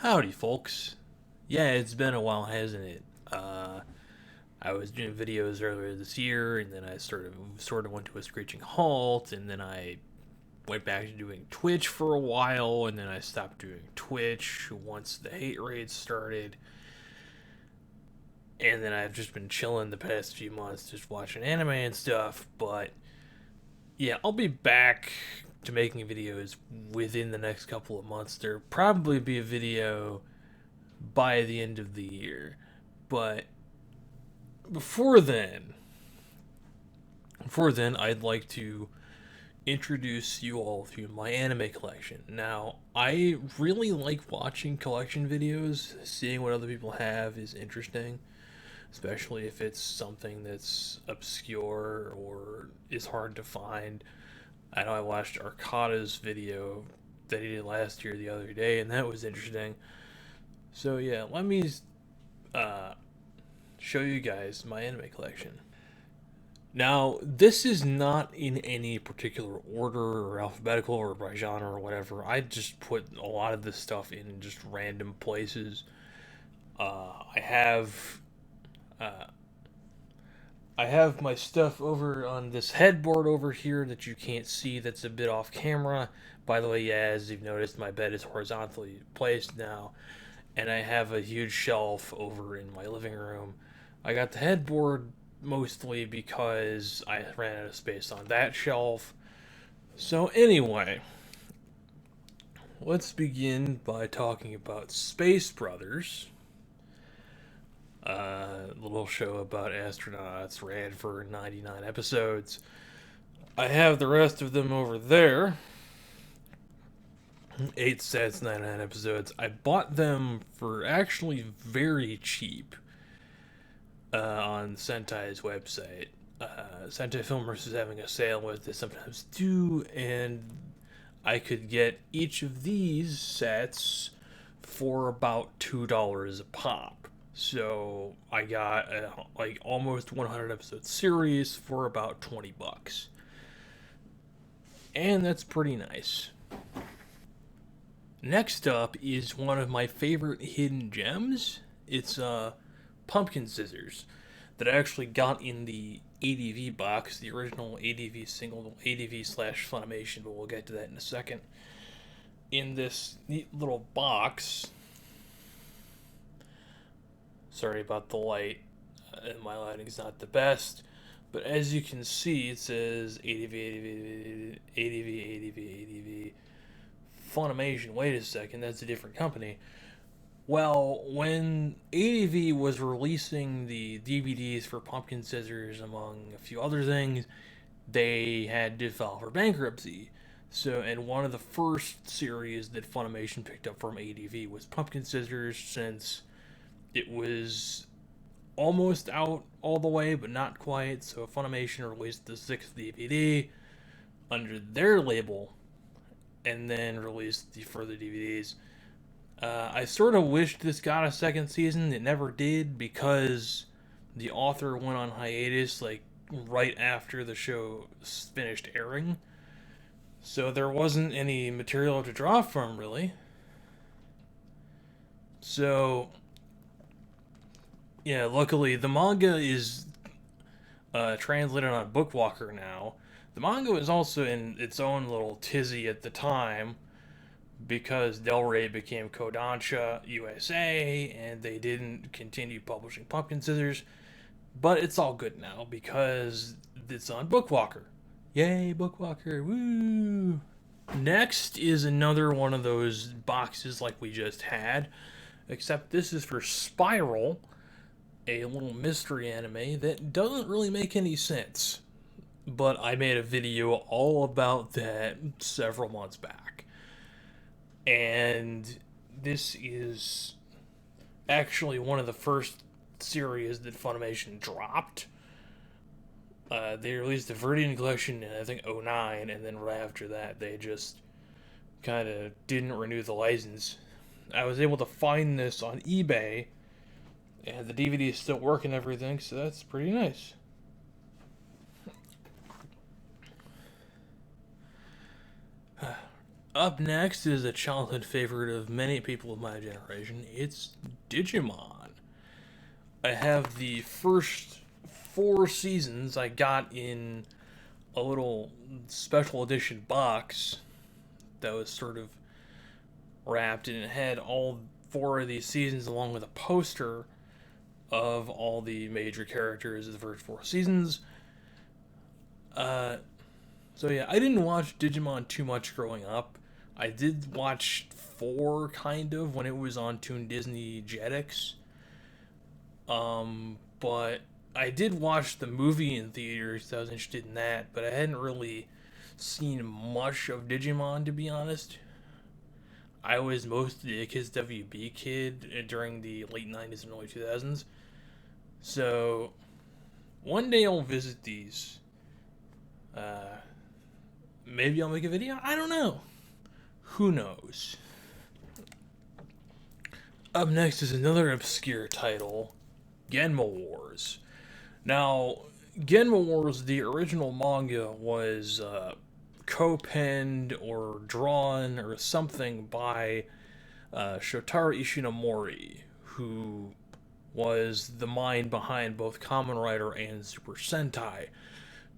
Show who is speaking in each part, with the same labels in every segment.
Speaker 1: Howdy, folks. Yeah, it's been a while, hasn't it? I was doing videos earlier this year, and then I sort of went to a screeching halt, and then I went back to doing Twitch for a while, and then I stopped doing Twitch once the hate raids started, and then I've just been chilling the past few months, just watching anime and stuff. But yeah, I'll be back to making videos within the next couple of months. There'll probably be a video by the end of the year. But before then, I'd like to introduce you all to my anime collection. Now, I really like watching collection videos. Seeing what other people have is interesting, especially if it's something that's obscure or is hard to find. I know I watched Arcada's video that he did last year the other day, and that was interesting. So yeah, let me uh, show you guys my anime collection. Now, this is not in any particular order or alphabetical or by genre or whatever. I just put a lot of this stuff in just random places. I have uh, I have my stuff over on this headboard over here that you can't see. That's a bit off camera. By the way, yeah, as you've noticed, my bed is horizontally placed now, and I have a huge shelf over in my living room. I got the headboard mostly because I ran out of space on that shelf. So, anyway, let's begin by talking about Space Brothers. A little show about astronauts, ran for 99 episodes. I have the rest of them over there. 8 sets, 99 episodes. I bought them for actually very cheap on Sentai's website. Sentai Filmworks is having a sale with they sometimes do, and I could get each of these sets for about $2 a pop. So I got a, like almost 100 episode series for about 20 bucks. And that's pretty nice. Next up is one of my favorite hidden gems. It's pumpkin scissors that I actually got in the ADV box, the original ADV single ADV slash Funimation, but we'll get to that in a second. In this neat little box. Sorry about the light. My lighting is not the best. But as you can see, it says ADV, ADV, ADV, ADV, ADV. Funimation. Wait a second, that's a different company. Well, when ADV was releasing the DVDs for Pumpkin Scissors, among a few other things, they had to file for bankruptcy. So, and one of the first series that Funimation picked up from ADV was Pumpkin Scissors, since it was almost out all the way, but not quite. So Funimation released the 6th DVD under their label, and then released the further DVDs. I sort of wished this got a second season. It never did because the author went on hiatus like right after the show finished airing. So there wasn't any material to draw from, really. So yeah, luckily the manga is translated on Bookwalker now. The manga was also in its own little tizzy at the time because Del Rey became Kodansha USA and they didn't continue publishing Pumpkin Scissors. But it's all good now because it's on Bookwalker. Yay, Bookwalker! Woo! Next is another one of those boxes like we just had, except this is for Spiral, a little mystery anime that doesn't really make any sense. But I made a video all about that several months back. And this is actually one of the first series that Funimation dropped. They released the Viridian Collection in, I think, '09, and then right after that, they just kind of didn't renew the license. I was able to find this on eBay, and the DVD is still working and everything, so that's pretty nice. Up next is a childhood favorite of many people of my generation. It's Digimon. I have the first 4 seasons I got in a little special edition box that was sort of wrapped, and it had all 4 of these seasons along with a poster of all the major characters of the first 4 seasons. Uh, so yeah, I didn't watch Digimon too much growing up. I did watch 4 kind of when it was on Toon Disney Jetix. But I did watch the movie in theaters. I was interested in that, but I hadn't really seen much of Digimon, to be honest. I was mostly a Kids WB kid during the late 90s and early 2000s. So one day I'll visit these. Uh, Maybe I'll make a video. I don't know. Who knows? Up next is another obscure title, Genmo Wars. Now, Genmo Wars, the original manga, was co-penned or drawn or something by Shotaro Ishinomori, who was the mind behind both Kamen Rider and Super Sentai.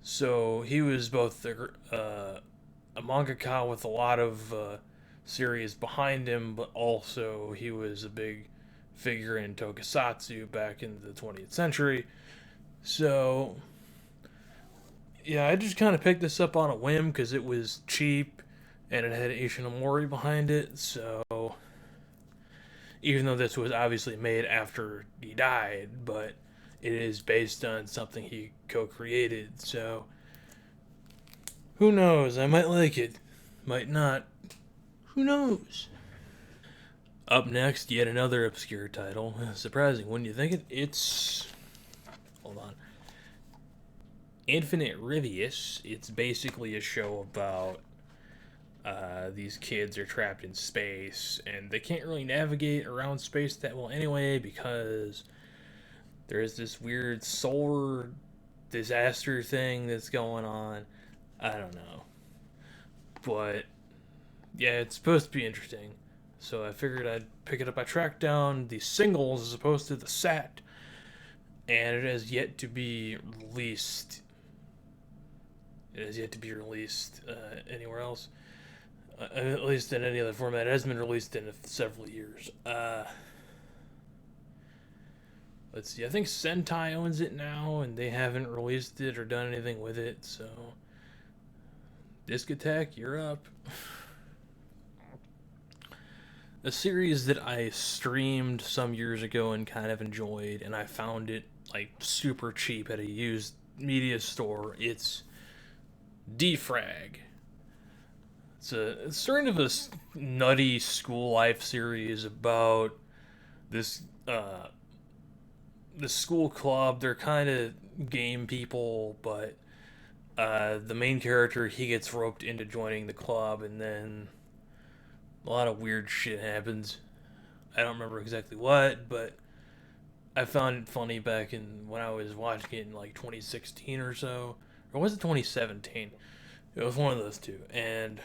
Speaker 1: So he was both a mangaka with a lot of series behind him, but also he was a big figure in tokusatsu back in the 20th century. So, yeah, I just kind of picked this up on a whim because it was cheap and it had Ishinomori behind it. So, even though this was obviously made after he died, but it is based on something he co created. So, who knows? I might like it, might not. Who knows? Up next, yet another obscure title. Surprising, wouldn't you think it? It's. Hold on. Infinite Rivius. It's basically a show about these kids are trapped in space and they can't really navigate around space that well anyway because there's this weird solar disaster thing that's going on. I don't know. But yeah, it's supposed to be interesting. So I figured I'd pick it up. I tracked down the singles as opposed to the set, and it has yet to be released. It has yet to be released anywhere else, at least in any other format. It hasn't been released in several years. Let's see. I think Sentai owns it now, and they haven't released it or done anything with it. So, Discotheque, you're up. A series that I streamed some years ago and kind of enjoyed, and I found it like super cheap at a used media store. It's Defrag. It's sort of a nutty school life series about this the school club. They're kind of game people, but the main character, he gets roped into joining the club, and then a lot of weird shit happens. I don't remember exactly what, but I found it funny back in when I was watching it in like 2016 or so, or was it 2017? It was one of those two, and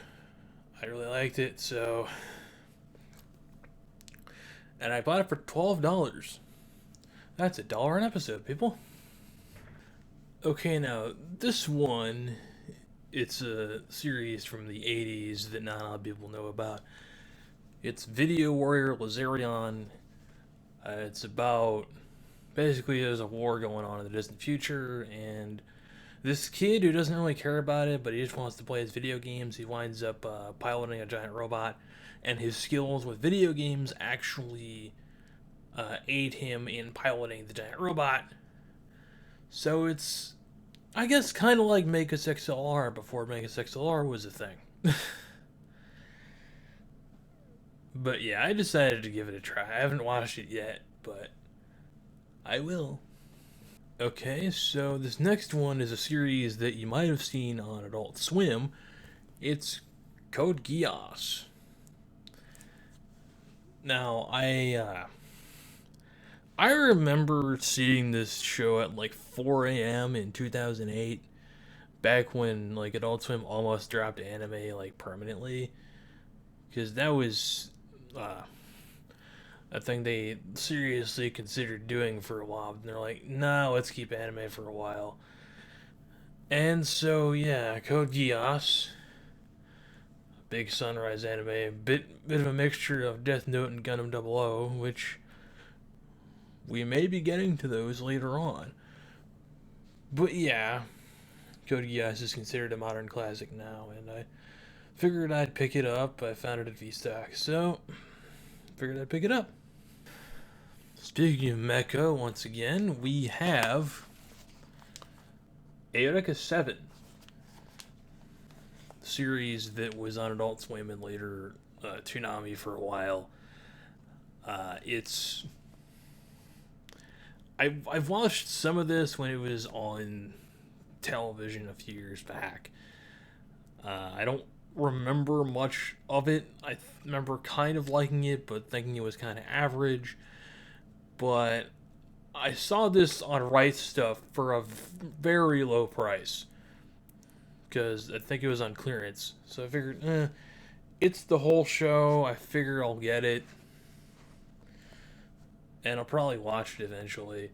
Speaker 1: I really liked it. So, and I bought it for $12. That's $1 an episode, people. Okay, now this one, it's a series from the 80s that not a lot of people know about. It's Video Warrior Lazarion. It's about basically there's a war going on in the distant future, and this kid who doesn't really care about it, but he just wants to play his video games, he winds up piloting a giant robot, and his skills with video games actually aid him in piloting the giant robot. So it's, I guess, kind of like Megas XLR before Megas XLR was a thing. But yeah, I decided to give it a try. I haven't watched it yet, but I will. Okay, so this next one is a series that you might have seen on Adult Swim. It's Code Geass. Now, I remember seeing this show at like 4 a.m. in 2008, back when like Adult Swim almost dropped anime like permanently. because that was a thing they seriously considered doing for a while. And they're like, nah, let's keep anime for a while. And so, yeah, Code Geass, big Sunrise anime, bit of a mixture of Death Note and Gundam 00, which we may be getting to those later on. But yeah, Code Geass is considered a modern classic now, and I figured I'd pick it up. I found it at VStock, so figured I'd pick it up. Speaking of mecha, once again, we have Aesthetica 7, series that was on Adult Swim and later Toonami for a while. It's I've watched some of this when it was on television a few years back. I don't remember much of it. I remember kind of liking it, but thinking it was kind of average. But I saw this on Right Stuff for a very low price because I think it was on clearance. So I figured, it's the whole show. I figure I'll get it, and I'll probably watch it eventually.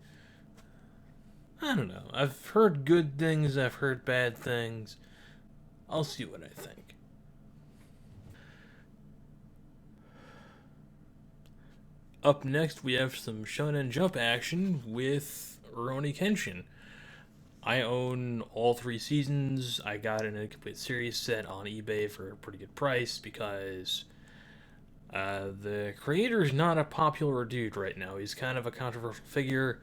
Speaker 1: I don't know. I've heard good things. I've heard bad things. I'll see what I think. Up next, we have some Shonen Jump action with Rurouni Kenshin. I own all 3 seasons. I got it in a complete series set on eBay for a pretty good price because the creator's not a popular dude right now. He's kind of a controversial figure,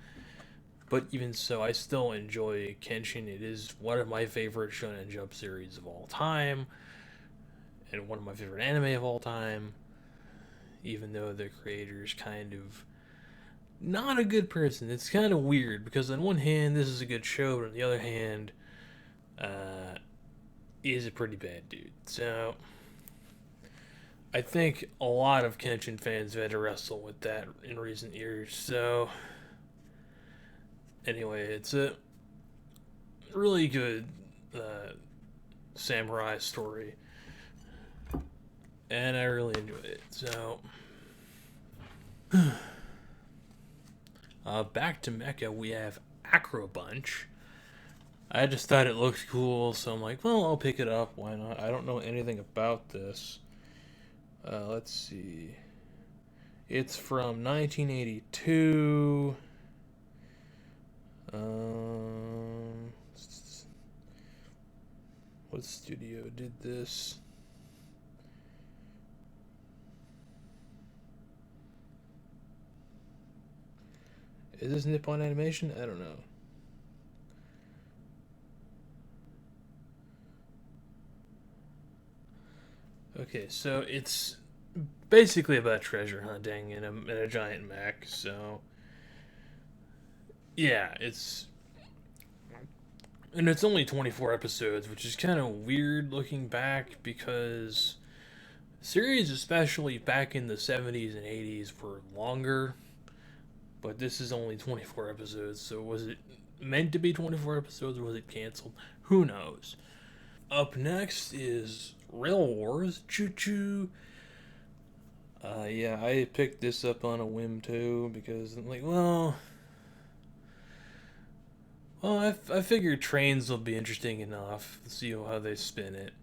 Speaker 1: but even so, I still enjoy Kenshin. It is one of my favorite Shonen Jump series of all time, and one of my favorite anime of all time. Even though the creator's kind of not a good person. It's kind of weird because on one hand, this is a good show, but on the other hand, he's a pretty bad dude. So I think a lot of Kenshin fans have had to wrestle with that in recent years. So anyway, it's a really good samurai story, and I really enjoyed it. So back to Mecha, we have Acro Bunch. I just thought it looked cool, so I'm like, well, I'll pick it up. Why not? I don't know anything about this. Let's see. It's from 1982. What studio did this? Is this Nippon Animation? I don't know. Okay, so it's basically about treasure hunting in a giant mech. So yeah, it's only 24 episodes, which is kind of weird looking back because series, especially back in the 70s and 80s, were longer. But this is only 24 episodes, so was it meant to be 24 episodes or was it canceled? Who knows? Up next is Rail Wars. Choo choo. Yeah, I picked this up on a whim too because I'm like, I figured trains will be interesting enough to see how they spin it.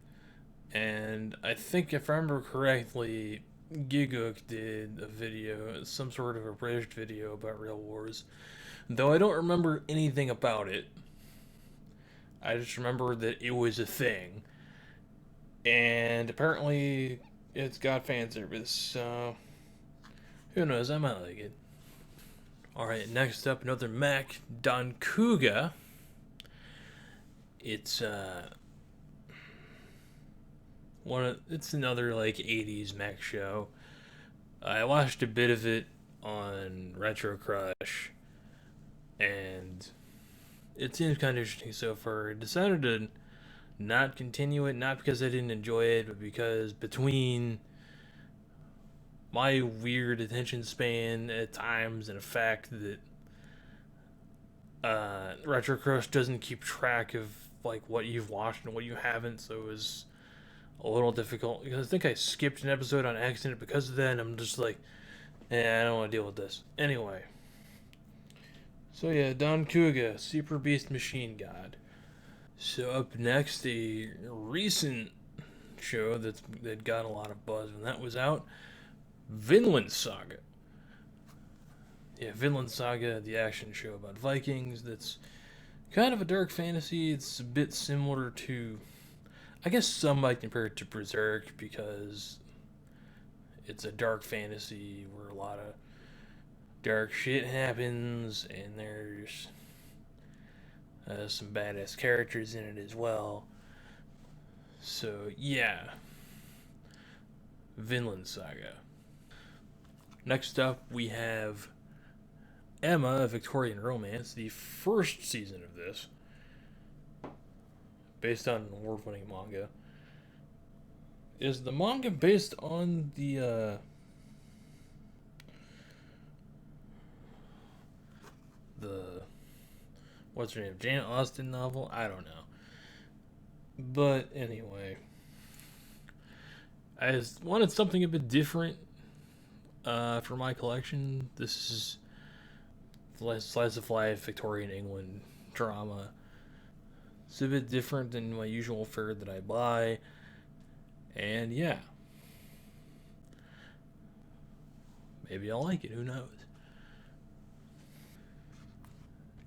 Speaker 1: And I think if I remember correctly, Gigook did a video, some sort of abridged video about Rail Wars. Though I don't remember anything about it. I just remember that it was a thing. And apparently it's got fan service, so who knows, I might like it. Alright, next up, another mech, Dankuga. It's it's another like 80s mech show. I watched a bit of it on Retro Crush, and it seems kind of interesting so far. I decided to not continue it, not because I didn't enjoy it, but because between my weird attention span at times and the fact that Retro Crush doesn't keep track of like what you've watched and what you haven't, so it was a little difficult because I think I skipped an episode on accident because of that, and I'm just like, I don't want to deal with this. Anyway. So yeah, Don Kuga, Super Beast Machine God. So up next, a recent show that got a lot of buzz when that was out, Vinland Saga. Yeah, Vinland Saga, the action show about Vikings. That's kind of a dark fantasy. It's a bit similar to, I guess some might compare it to Berserk because it's a dark fantasy where a lot of dark shit happens, and there's some badass characters in it as well. So yeah, Vinland Saga. Next up, we have Emma, a Victorian Romance, the first season of this, based on an award-winning manga. Is the manga based on the what's her name, Jane Austen novel? I don't know. But anyway, I just wanted something a bit different for my collection. This is slice of life Victorian England drama. It's a bit different than my usual fare that I buy, and yeah, maybe I'll like it. Who knows?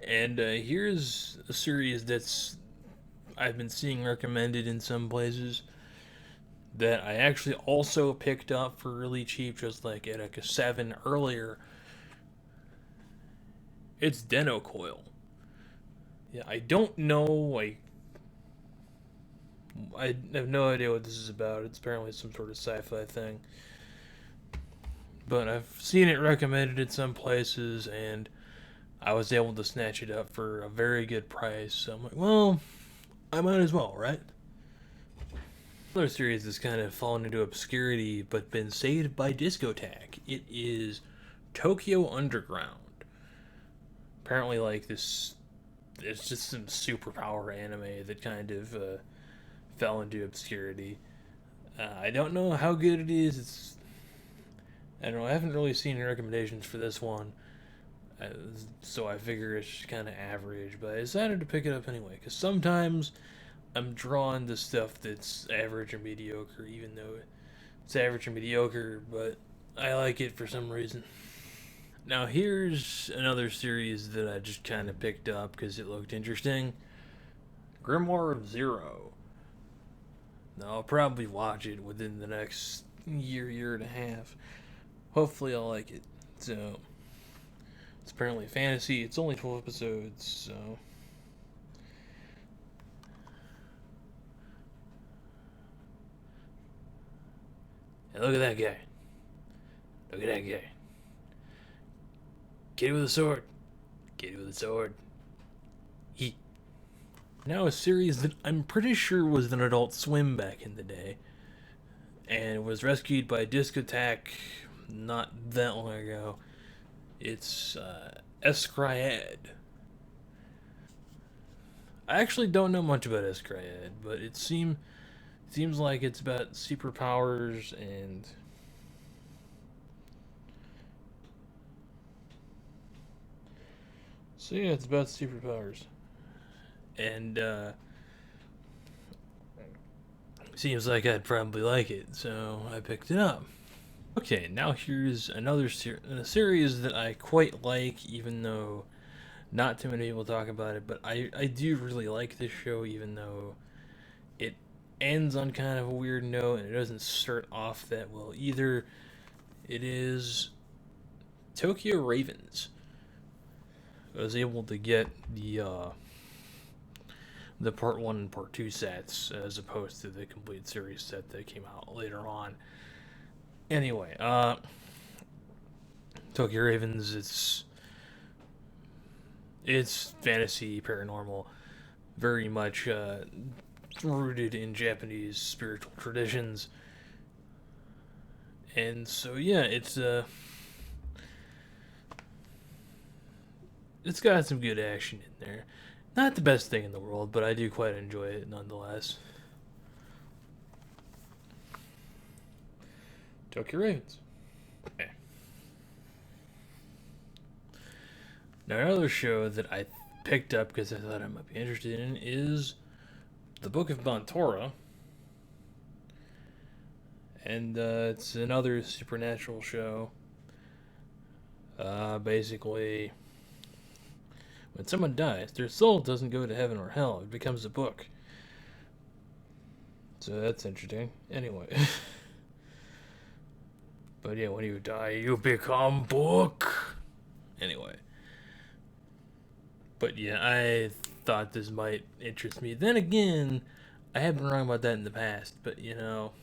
Speaker 1: And here's a series that's I've been seeing recommended in some places that I actually also picked up for really cheap, just like at like a 7 earlier. It's Deno Coil. Yeah, I don't know, like, I have no idea what this is about. It's apparently some sort of sci-fi thing. But I've seen it recommended in some places, and I was able to snatch it up for a very good price. So I'm like, well, I might as well, right? Another series that's kind of fallen into obscurity but been saved by Discotac. It is Tokyo Underground. Apparently, like this, it's just some superpower anime that kind of fell into obscurity. I don't know how good it is. I don't know. I haven't really seen any recommendations for this one, so I figure it's kind of average. But I decided to pick it up anyway because sometimes I'm drawn to stuff that's average or mediocre, even though it's average or mediocre. But I like it for some reason. Now here's another series that I just kind of picked up because it looked interesting. Grimoire of Zero. Now I'll probably watch it within the next year and a half. Hopefully I'll like it. So it's apparently fantasy. It's only 12 episodes, so hey, look at that guy. Look at that guy. Kitty with a sword. Kitty with a sword. He. Now a series that I'm pretty sure was an Adult Swim back in the day, and was rescued by Discotac not that long ago. It's Escryad. I actually don't know much about Escryad, but it seems like it's about superpowers and so yeah, it's about superpowers. And seems like I'd probably like it, so I picked it up. Okay, now here's another a series that I quite like, even though not too many people talk about it. But I do really like this show, even though it ends on kind of a weird note and it doesn't start off that well either. It is Tokyo Ravens. I was able to get the part 1 and part 2 sets as opposed to the complete series set that came out later on. Anyway, Tokyo Ravens, it's fantasy paranormal, very much rooted in Japanese spiritual traditions. And so yeah, it's got some good action in there. Not the best thing in the world, but I do quite enjoy it nonetheless. Tokyo Ravens. Okay. Now, another show that I picked up because I thought I might be interested in is The Book of Bantora. And it's another supernatural show. Basically, when someone dies, their soul doesn't go to heaven or hell. It becomes a book. So that's interesting. Anyway. But yeah, when you die, you become book. Anyway. But yeah, I thought this might interest me. Then again, I have been wrong about that in the past. But you know,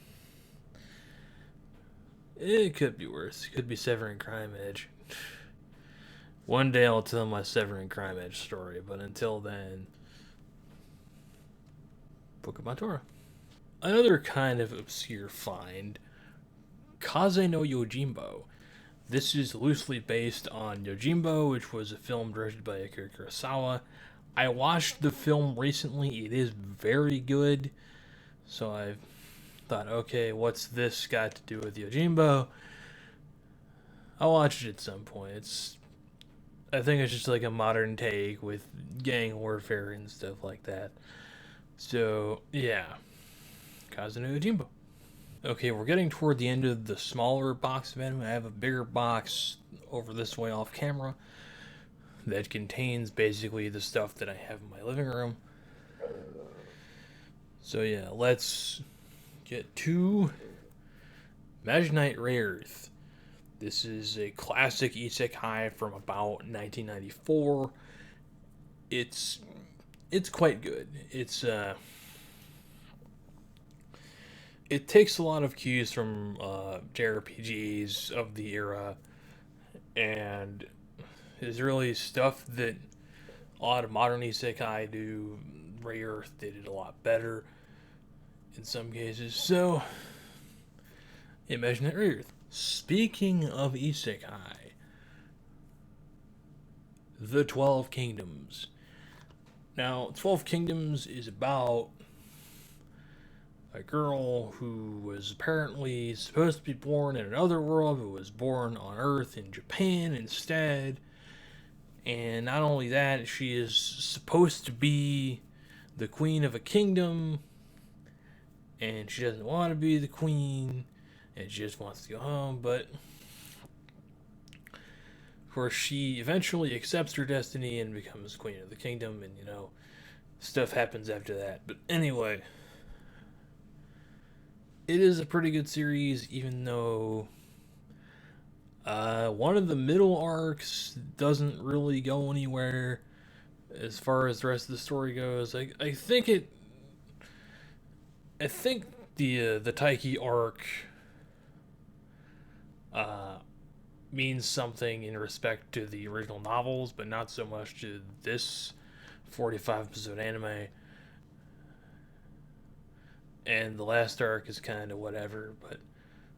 Speaker 1: it could be worse. It could be Severing Crime Edge. One day I'll tell my Severing Crime Edge story. But until then, Book of Bantora. Another kind of obscure find, Kaze no Yojimbo. This is loosely based on Yojimbo, which was a film directed by Akira Kurosawa. I watched the film recently. It is very good. So I thought, okay, what's this got to do with Yojimbo? I'll watch it at some point. I think it's just like a modern take with gang warfare and stuff like that. So, yeah. Kaze no Yojimbo. Okay, we're getting toward the end of the smaller box of anime. I have a bigger box over this way off camera that contains basically the stuff that I have in my living room. So yeah, let's get to Maginite Rarearth. This is a classic isekai from about 1994. It's quite good. It takes a lot of cues from JRPGs of the era, and is really stuff that a lot of modern isekai do. Rarearth did it a lot better in some cases. So, imagine it, Rarearth. Speaking of isekai, the 12 Kingdoms. Now, 12 Kingdoms is about a girl who was apparently supposed to be born in another world, but was born on Earth in Japan instead. And not only that, she is supposed to be the queen of a kingdom, and she doesn't want to be the queen, and she just wants to go home. But of course, she eventually accepts her destiny and becomes queen of the kingdom, and you know, stuff happens after that. But anyway, it is a pretty good series, even though one of the middle arcs doesn't really go anywhere as far as the rest of the story goes. I think the Taiki arc means something in respect to the original novels, but not so much to this 45 episode anime. And the last arc is kind of whatever, but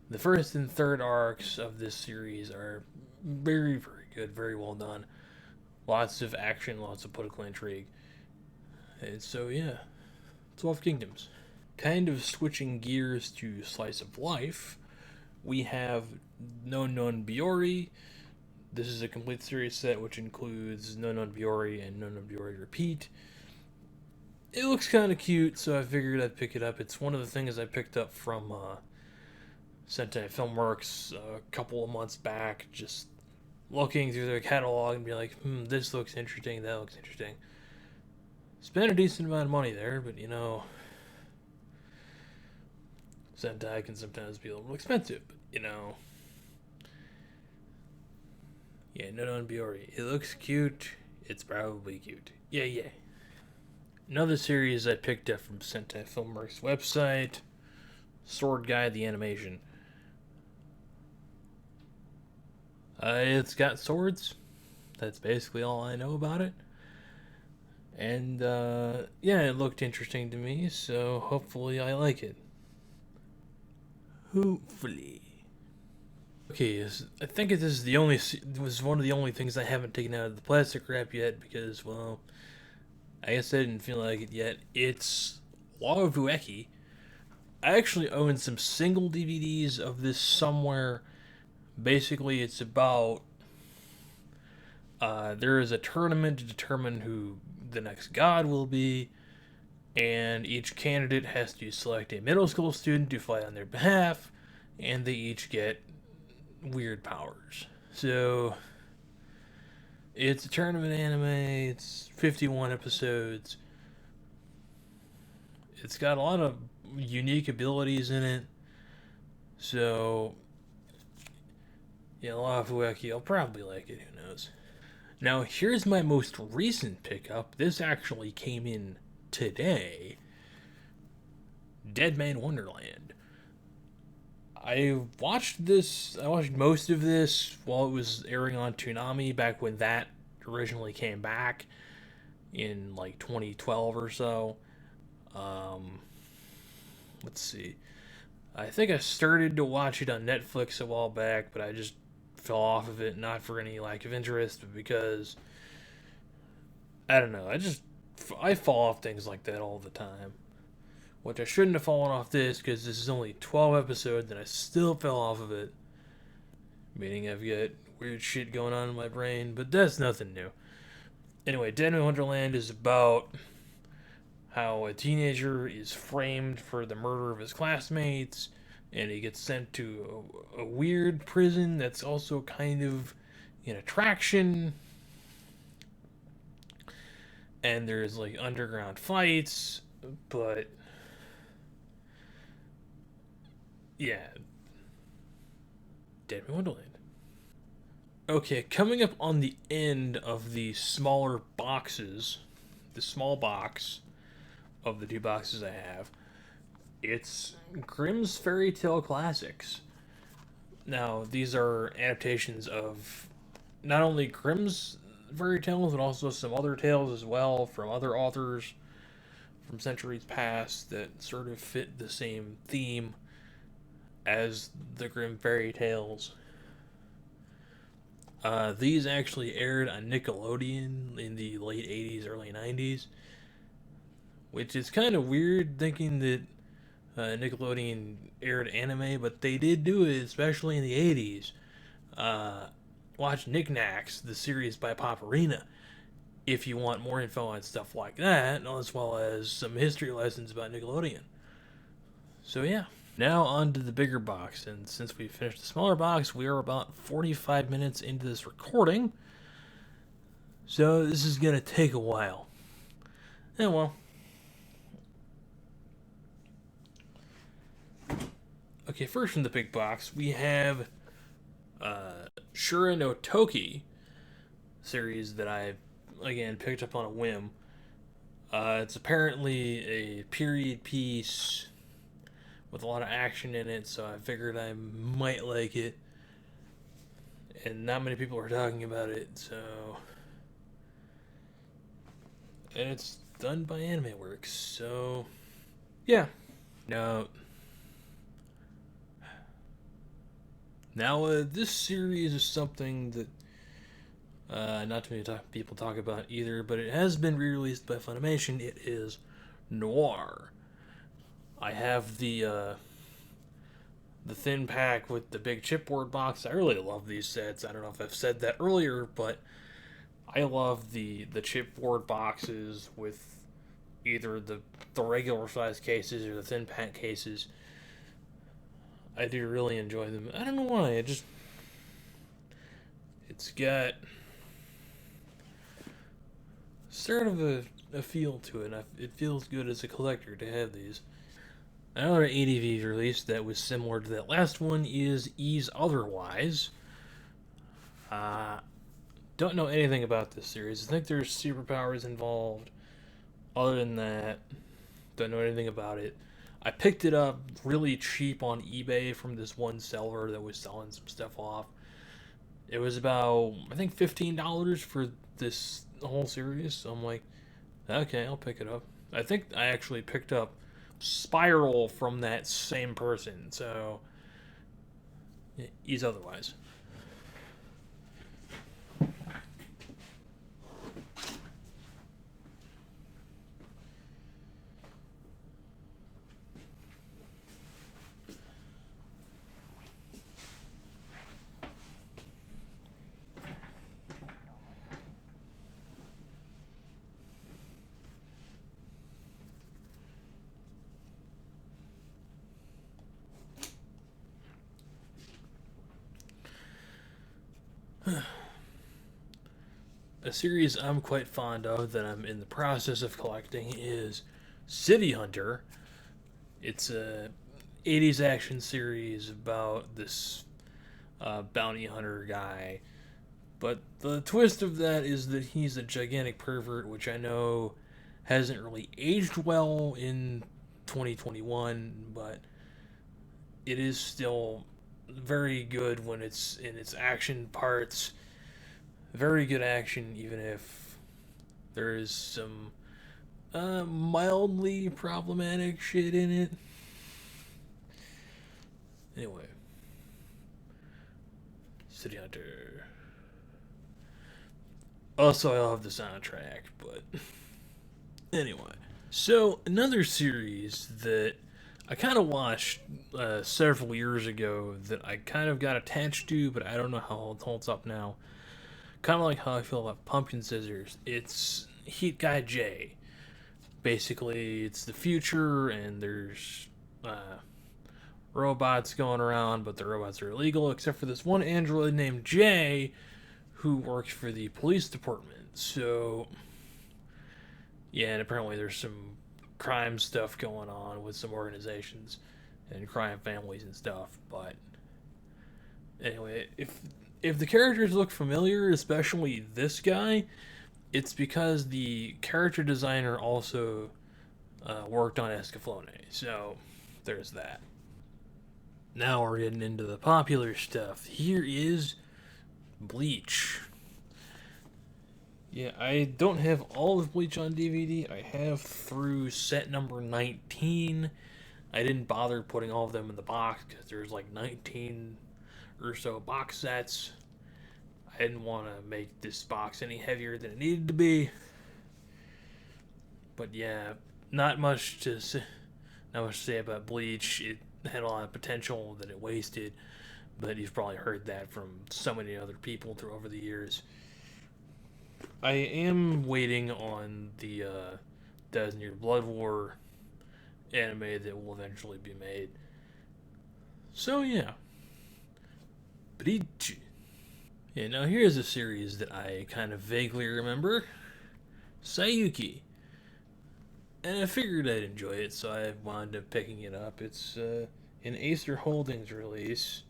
Speaker 1: the first and third arcs of this series are very, very good, very well done. Lots of action, lots of political intrigue. And so, yeah, 12 Kingdoms. Kind of switching gears to Slice of Life, we have No Non Biori. This is a complete series set which includes No Non Biori and No Non Biori Repeat. It looks kind of cute, so I figured I'd pick it up. It's one of the things I picked up from Sentai Filmworks a couple of months back, just looking through their catalog and be like, this looks interesting, that looks interesting. Spent a decent amount of money there, but you know, Sentai can sometimes be a little expensive, but you know. Yeah, No Non Biori. It looks cute. It's probably cute. Yeah. Another series I picked up from Sentai Filmworks website, Sword Guide the Animation. It's got swords. That's basically all I know about it. And yeah, it looked interesting to me, so hopefully I like it. Hopefully. Okay, I think it was one of the only things I haven't taken out of the plastic wrap yet because, well, I guess I didn't feel like it yet. It's Lagoon. I actually own some single DVDs of this somewhere. Basically, it's about there is a tournament to determine who the next god will be, and each candidate has to select a middle school student to fight on their behalf, and they each get weird powers. So it's a tournament anime. It's 51 episodes. It's got a lot of unique abilities in it. So yeah, a lot of Ueki. I'll probably like it. Who knows? Now here's my most recent pickup. This actually came in today. Dead Man Wonderland. I watched this. I watched most of this while it was airing on Toonami back when that originally came back in like 2012 or so. Um, let's see. I think I started to watch it on Netflix a while back, but I just fell off of it, not for any lack of interest, but because I don't know. I fall off things like that all the time. Which I shouldn't have fallen off this because this is only 12 episodes and I still fell off of it. Meaning I've got weird shit going on in my brain, but that's nothing new. Anyway, Deno Wonderland is about how a teenager is framed for the murder of his classmates and he gets sent to a weird prison that's also kind of an attraction. And there's like underground fights, but yeah, Dead Man Wonderland. Okay, coming up on the end of the smaller boxes, the small box of the two boxes I have, it's Grimm's Fairy Tale Classics. Now, these are adaptations of not only Grimm's fairy tales, but also some other tales as well from other authors from centuries past that sort of fit the same theme as the Grimm fairy tales. These actually aired on Nickelodeon in the late 80s, early 90s, which is kind of weird thinking that Nickelodeon aired anime, but they did do it, especially in the 80s. Watch Knickknacks, the series by Paparina, if you want more info on stuff like that, as well as some history lessons about Nickelodeon. So yeah. Now on to the bigger box, and since we finished the smaller box, we are about 45 minutes into this recording. So this is gonna take a while. And well. Okay, first from the big box, we have Shura no Toki series that I, again, picked up on a whim. It's apparently a period piece with a lot of action in it, so I figured I might like it. And not many people are talking about it, so. And it's done by Anime Works, so. Yeah. Now, this series is something that not too many people talk about either, but it has been re-released by Funimation. It is Noir. I have the thin pack with the big chipboard box. I really love these sets. I don't know if I've said that earlier, but I love the chipboard boxes with either the regular size cases or the thin pack cases. I do really enjoy them. I don't know why. It's got sort of a feel to it. It feels good as a collector to have these. Another ADV release that was similar to that last one is Ys Otherwise. Don't know anything about this series. I think there's superpowers involved. Other than that, don't know anything about it. I picked it up really cheap on eBay from this one seller that was selling some stuff off. It was about, I think, $15 for this whole series. So I'm like, okay, I'll pick it up. I think I actually picked up Spiral from that same person. So, Ys Otherwise. A series I'm quite fond of that I'm in the process of collecting is City Hunter. It's a 80s action series about this bounty hunter guy. But the twist of that is that he's a gigantic pervert, which I know hasn't really aged well in 2021, but it is still very good when it's in its action parts. Very good action, even if there is some mildly problematic shit in it. Anyway, City Hunter. Also, I love the soundtrack, but anyway. So, another series that I kind of watched several years ago that I kind of got attached to, but I don't know how it holds up now. Kind of like how I feel about Pumpkin Scissors. It's Heat Guy J. Basically, it's the future, and there's robots going around, but the robots are illegal, except for this one android named Jay, who works for the police department. So, yeah, and apparently there's some crime stuff going on with some organizations and crime families and stuff. But anyway, if the characters look familiar, especially this guy, it's because the character designer also worked on Escoflone. So there's that. Now we're getting into the popular stuff. Here is Bleach. Yeah, I don't have all of Bleach on DVD. I have through set number 19. I didn't bother putting all of them in the box because there's like 19 or so box sets. I didn't want to make this box any heavier than it needed to be. But yeah, not much to say about Bleach. It had a lot of potential that it wasted, but you've probably heard that from so many other people through over the years. I am waiting on the Designated Blood War anime that will eventually be made. So yeah, Bleach. Yeah, now here's a series that I kind of vaguely remember. Sayuki. And I figured I'd enjoy it, so I wound up picking it up. It's an Acer Holdings release,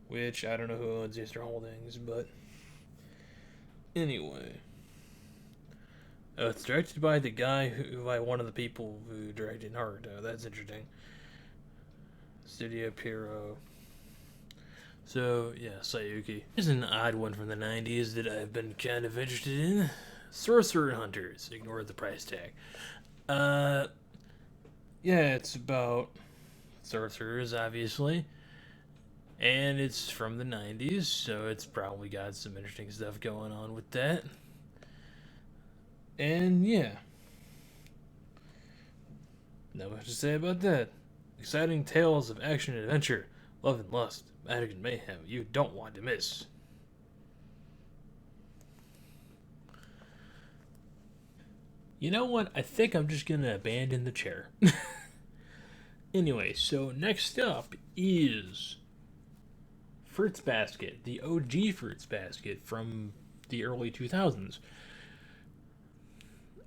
Speaker 1: which I don't know who owns Acer Holdings, but anyway. It's directed by the guy by one of the people who directed Naruto. That's interesting. Studio Pierrot. So, yeah, Sayuki. Here's an odd one from the 90s that I've been kind of interested in. Sorcerer Hunters. Ignore the price tag. Yeah, it's about sorcerers, obviously. And it's from the 90s, so it's probably got some interesting stuff going on with that. And yeah. Not much to say about that. Exciting tales of action and adventure, love and lust, magic and mayhem you don't want to miss. You know what? I think I'm just gonna abandon the chair. Anyway, so next up is Fruits Basket, the OG Fruits Basket from the early 2000s.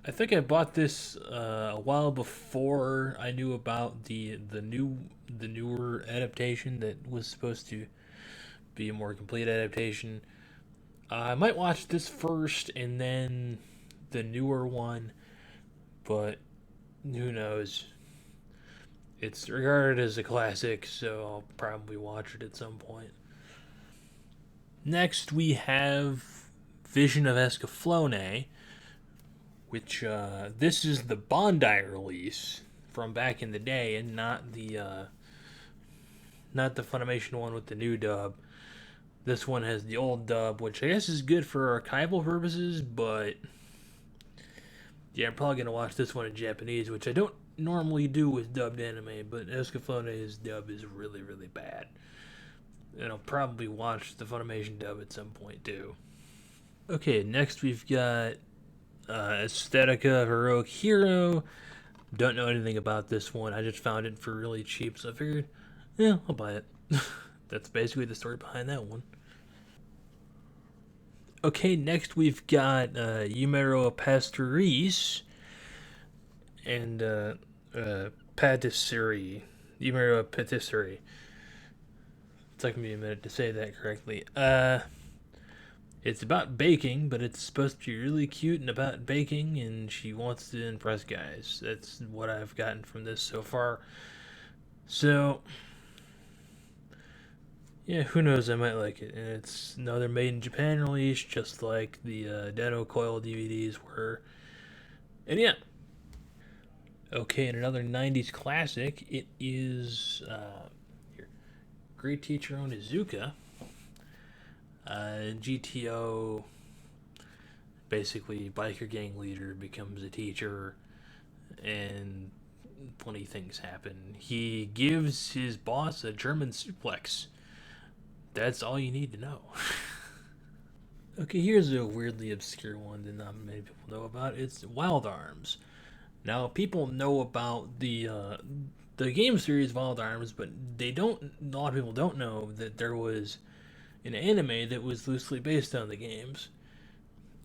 Speaker 1: I think I bought this a while before I knew about the newer adaptation that was supposed to be a more complete adaptation. I might watch this first and then the newer one, but who knows? It's regarded as a classic, so I'll probably watch it at some point. Next, we have Vision of Escoflone, which this is the Bandai release from back in the day, and not the Funimation one with the new dub. This one has the old dub, which I guess is good for archival purposes, but yeah, I'm probably gonna watch this one in Japanese, which I don't normally do with dubbed anime, but Escoflone's dub is really, really bad. And I'll probably watch the Funimation dub at some point too. Okay, next we've got Aesthetica Heroic Hero. Don't know anything about this one. I just found it for really cheap, so I figured, yeah, I'll buy it. That's basically the story behind that one. Okay, next we've got Yumero Pastoris and Patisserie. Yumero Patisserie. It took me a minute to say that correctly. It's about baking, but it's supposed to be really cute and about baking, and she wants to impress guys. That's what I've gotten from this so far. So, yeah, who knows? I might like it. And it's another made in Japan release, just like the Deno Coil DVDs were. And yeah. Okay, and another 90s classic. It is your Great Teacher Onizuka. GTO, basically, biker gang leader becomes a teacher, and funny things happen. He gives his boss a German suplex. That's all you need to know. Okay, here's a weirdly obscure one that not many people know about. It's Wild Arms. Now, people know about the game series Wild Arms, but they don't. A lot of people don't know that there was an anime that was loosely based on the games.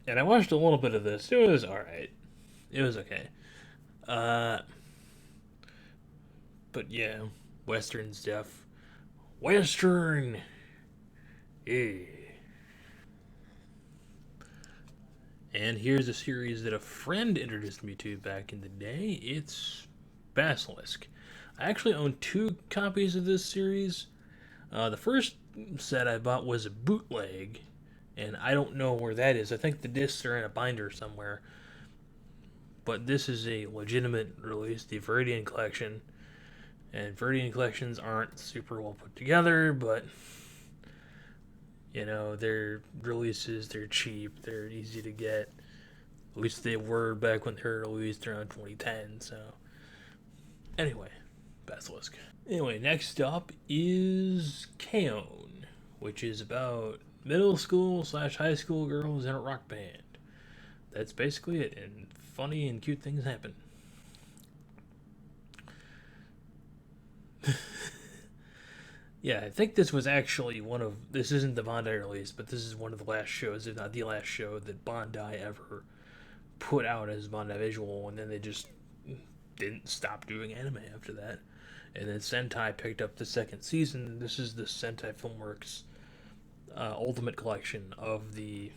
Speaker 1: And I watched a little bit of this. It was alright. It was okay. Uh, but yeah, Western stuff. Western! Yeah. And here's a series that a friend introduced me to back in the day. It's Basilisk. I actually own 2 copies of this series. The first set I bought was a bootleg, and I don't know where that is. I think the discs are in a binder somewhere. But this is a legitimate release, the Viridian Collection. And Viridian Collections aren't super well put together, but you know, they're releases, they're cheap, they're easy to get. At least they were back when they were released around 2010, so. Anyway, Basilisk. Anyway, next up is Kaon, which is about middle school / high school girls in a rock band. That's basically it, and funny and cute things happen. Yeah, I think this was actually this isn't the Bondi release, but this is one of the last shows, if not the last show, that Bondi ever put out as Bondi Visual, and then they just didn't stop doing anime after that. And then Sentai picked up the second season. This is the Sentai Filmworks Ultimate Collection of the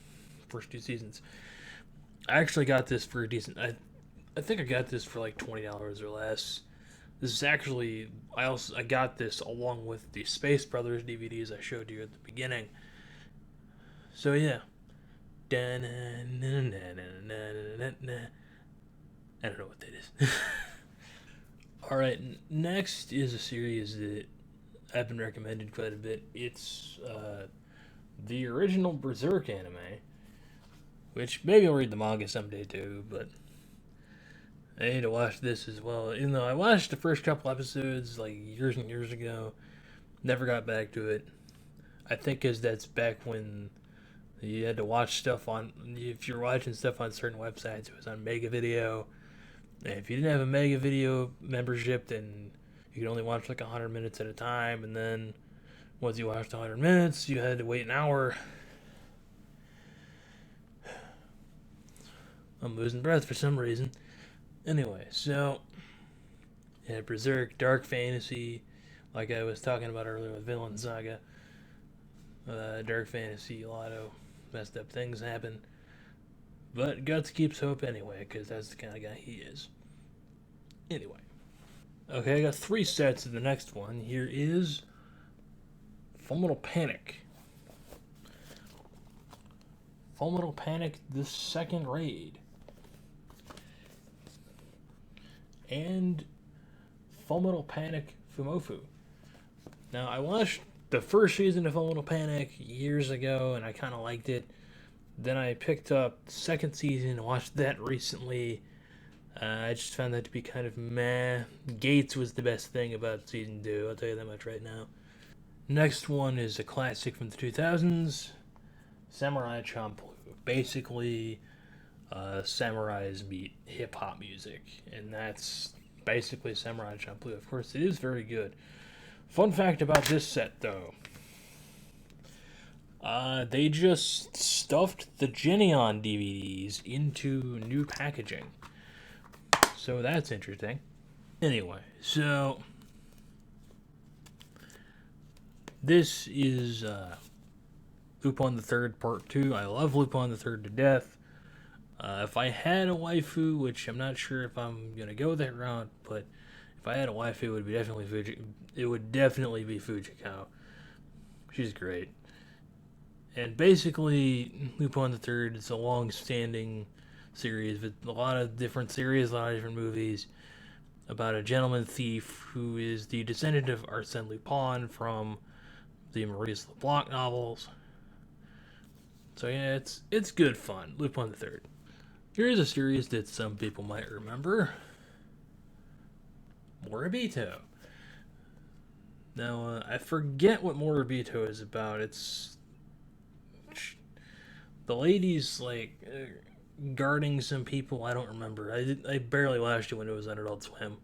Speaker 1: first 2 seasons. I actually got this for a decent. I think I got this for like $20 or less. This is actually I got this along with the Space Brothers DVDs I showed you at the beginning. So yeah. I don't know what that is. Alright, next is a series that I've been recommended quite a bit. It's the original Berserk anime, which maybe I'll read the manga someday too, but I need to watch this as well. Even though I watched the first couple episodes like years and years ago, never got back to it. I think because that's back when you had to watch stuff on, if you're watching stuff on certain websites, it was on Mega Video. And if you didn't have a Mega Video membership, then you could only watch like 100 minutes at a time. And then once you watched 100 minutes, you had to wait an hour. I'm losing breath for some reason. Anyway, so yeah, Berserk, dark fantasy, like I was talking about earlier with Vinland Saga. Dark fantasy, a lot of messed up things happen. But Guts keeps hope anyway, because that's the kind of guy he is. Anyway. Okay, I got 3 sets of the next one. Here is Fullmetal Panic. Fullmetal Panic, the second raid. And Fullmetal Panic Fumofu. Now, I watched the first season of Fullmetal Panic years ago, and I kind of liked it. Then I picked up the second season and watched that recently. I just found that to be kind of meh. Gates was the best thing about season 2, I'll tell you that much right now. Next one is a classic from the 2000s, Samurai Champloo. Basically, samurais meet hip-hop music, and that's basically Samurai Champloo. Of course, it is very good. Fun fact about this set, though. They just stuffed the Geneon DVDs into new packaging. So that's interesting. Anyway, so this is Lupin the Third Part 2. I love Lupin the Third to death. If I had a waifu, which I'm not sure if I'm gonna go that route, but if I had a waifu, it would definitely be Fujiko. She's great. And basically, Lupin the Third is a long-standing series with a lot of different series, a lot of different movies about a gentleman thief who is the descendant of Arsène Lupin from the Maurice LeBlanc novels. So yeah, it's good fun. Lupin the Third. Here's a series that some people might remember. Moribito. Now, I forget what Moribito is about. It's the lady's like guarding some people. I don't remember. I barely watched it when it was on Adult Swim.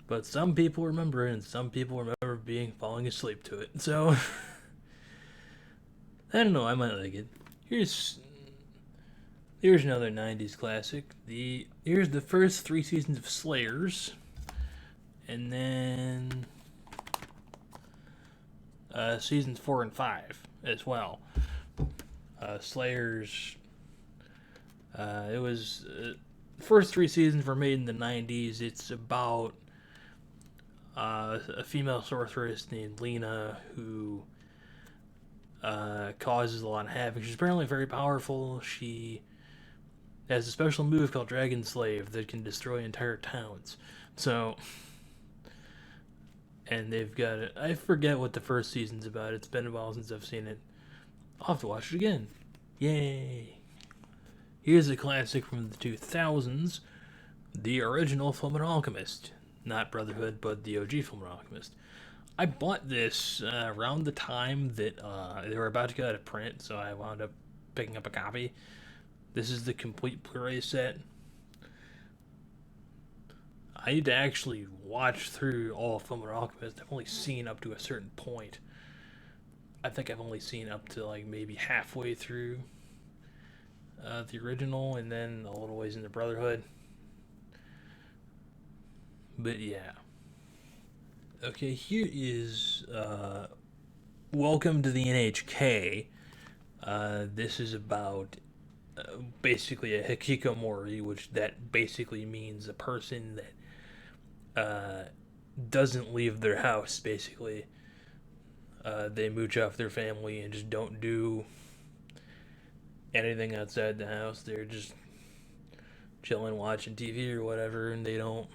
Speaker 1: But some people remember it, and some people remember falling asleep to it. So I don't know. I might like it. Here's another '90s classic. Here's the first 3 seasons of Slayers, and then seasons 4 and 5 as well. Slayers. It was the first 3 seasons were made in the '90s. It's about a female sorceress named Lena who causes a lot of havoc. She's apparently very powerful. She has a special move called Dragon Slave that can destroy entire towns. So, and they've got it. I forget what the first season's about. It's been a while since I've seen it. I'll have to watch it again. Yay! Here's a classic from the 2000s, the original Fullmetal Alchemist. Not Brotherhood, but the OG Fullmetal Alchemist. I bought this around the time that they were about to go out of print, so I wound up picking up a copy. This is the complete Blu-ray set. I need to actually watch through all of Fullmetal Alchemist. I've only seen up to a certain point. I think I've only seen up to like maybe halfway through the original, and then a little ways into Brotherhood. But yeah. Okay, here is Welcome to the NHK. This is about basically a hikikomori, which that basically means a person that doesn't leave their house, basically. They mooch off their family and just don't do anything outside the house. They're just chilling, watching TV or whatever, and they don't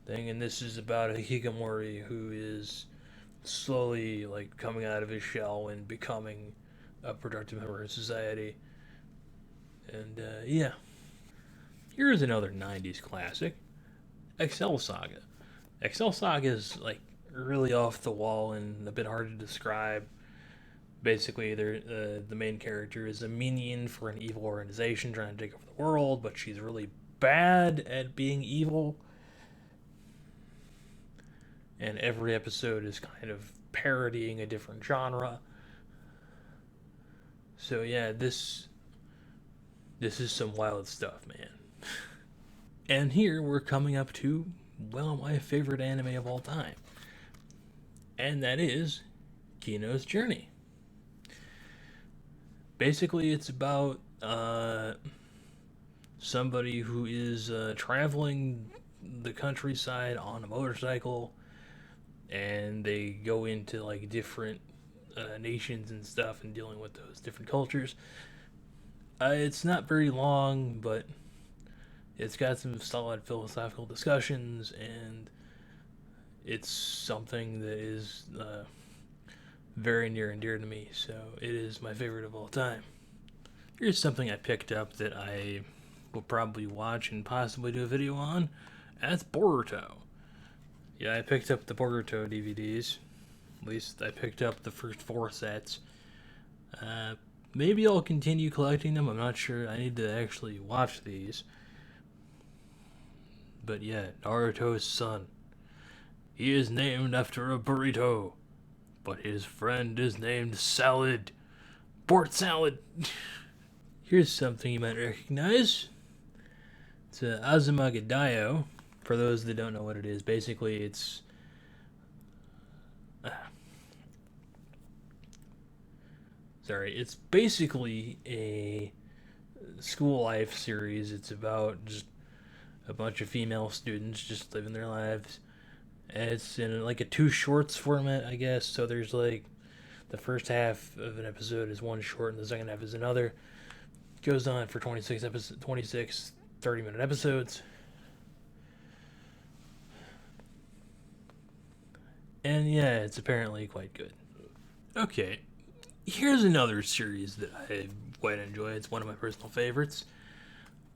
Speaker 1: thing. And this is about a hikikomori who is slowly like coming out of his shell and becoming a productive member of society. And yeah, here's another '90s classic, Excel Saga. Excel Saga is like really off the wall and a bit hard to describe. Basically, the main character is a minion for an evil organization trying to take over the world, but she's really bad at being evil. And every episode is kind of parodying a different genre. So yeah, this is some wild stuff, man. And here we're coming up to, well, my favorite anime of all time. And that is Kino's Journey. Basically, it's about somebody who is traveling the countryside on a motorcycle, and they go into like different nations and stuff and dealing with those different cultures. It's not very long, but it's got some solid philosophical discussions, and it's something that is very near and dear to me, so it is my favorite of all time. Here's something I picked up that I will probably watch and possibly do a video on. That's Boruto. Yeah, I picked up the Boruto DVDs. At least I picked up the first 4 sets. Maybe I'll continue collecting them. I'm not sure. I need to actually watch these. But yeah, Naruto's son. He is named after a burrito. but his friend is named Salad. Port Salad! Here's something you might recognize. It's Azumagadayo. For those that don't know what it is, basically it's... it's basically a school life series. It's about just a bunch of female students just living their lives. And it's in like a two shorts format, I guess. So there's like the first half of an episode is one short and the second half is another. It goes on for 26 30-minute episodes. And yeah, it's apparently quite good. Okay, here's another series that I quite enjoy. It's one of my personal favorites.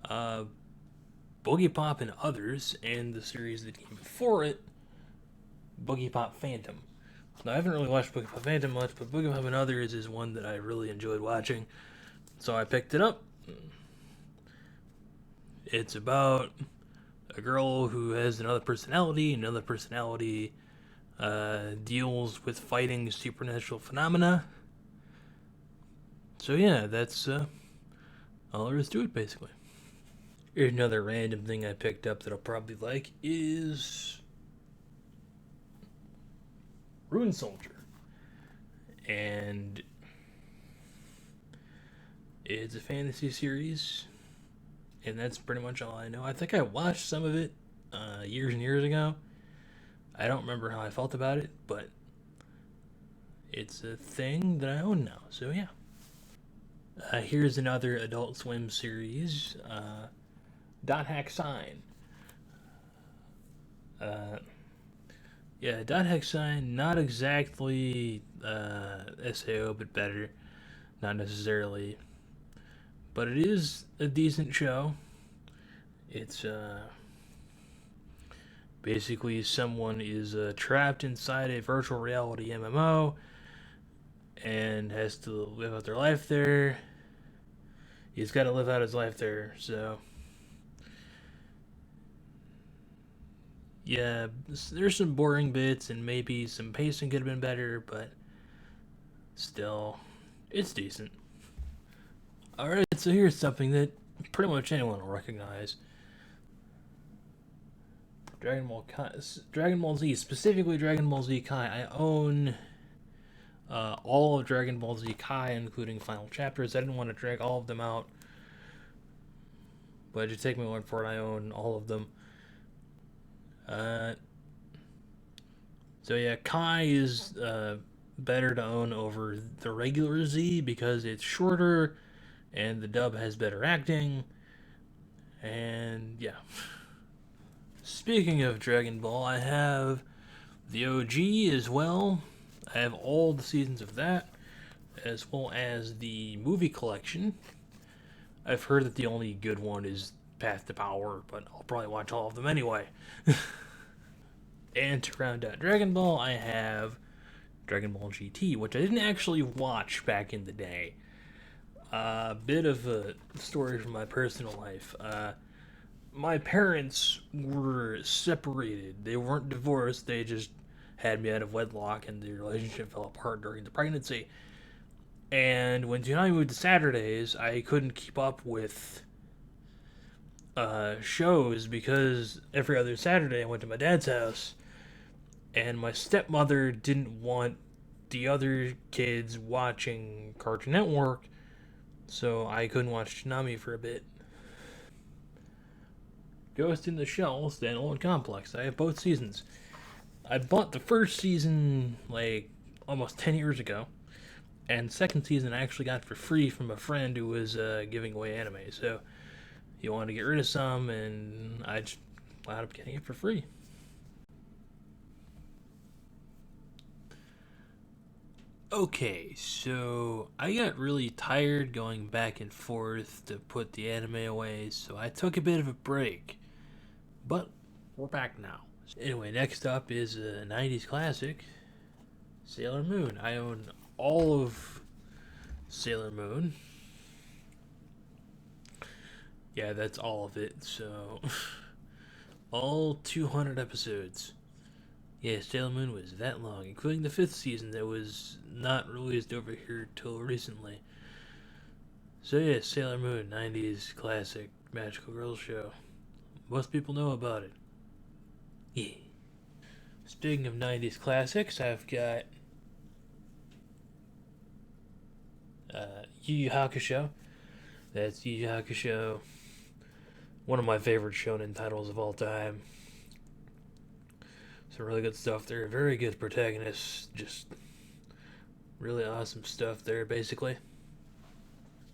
Speaker 1: Boogie Pop and Others, and the series that came before it, Boogie Pop Phantom. Now, I haven't really watched Boogie Pop Phantom much, but Boogie Pop and Others is one that I really enjoyed watching. So I picked it up. It's about a girl who has another personality. Another personality deals with fighting supernatural phenomena. So yeah, that's all there is to it, basically. Here's another random thing I picked up that I'll probably like is Rune Soldier. And it's a fantasy series, and that's pretty much all I know. I think I watched some of it years and years ago. I don't remember how I felt about it, but it's a thing that I own now, so yeah. Here's another Adult Swim series, Dot Hack Sign. Dot Hack Sign, not exactly SAO, but better. Not necessarily. But it is a decent show. It's basically someone is trapped inside a virtual reality MMO and has to live out their life there. He's got to live out his life there, so yeah, there's some boring bits and maybe some pacing could have been better, but still, it's decent. Alright, so here's something that pretty much anyone will recognize. Dragon Ball Z, specifically Dragon Ball Z Kai. I own all of Dragon Ball Z Kai, including final chapters. I didn't want to drag all of them out, but just take my word for it, I own all of them. So yeah, Kai is better to own over the regular Z because it's shorter and the dub has better acting. And yeah. Speaking of Dragon Ball, I have the OG as well. I have all the seasons of that, as well as the movie collection. I've heard that the only good one is Path to Power, but I'll probably watch all of them anyway. And to round out Dragon Ball, I have Dragon Ball GT, which I didn't actually watch back in the day. A bit of a story from my personal life. My parents were separated. They weren't divorced. They just had me out of wedlock, and the relationship fell apart during the pregnancy. And when Tsunami moved to Saturdays, I couldn't keep up with shows because every other Saturday I went to my dad's house, and my stepmother didn't want the other kids watching Cartoon Network, so I couldn't watch Tsunami for a bit. Ghost in the Shell, standalone complex. I have both seasons. I bought the first season like almost 10 years ago, and second season I actually got for free from a friend who was giving away anime. So he wanted to get rid of some, and I just wound up getting it for free. Okay, so I got really tired going back and forth to put the anime away, so I took a bit of a break. But we're back now. Anyway, next up is a 90s classic, Sailor Moon. I own all of Sailor Moon. Yeah, that's all of it, so all 200 episodes. Yeah, Sailor Moon was that long, including the fifth season that was not released over here till recently. So yeah, Sailor Moon, 90s classic magical girl show. Most people know about it. Yeah. Speaking of 90s classics, I've got Yu Yu Hakusho. That's Yu Yu Hakusho, one of my favorite shonen titles of all time. Some really good stuff there. Very good protagonists. Just really awesome stuff there, basically.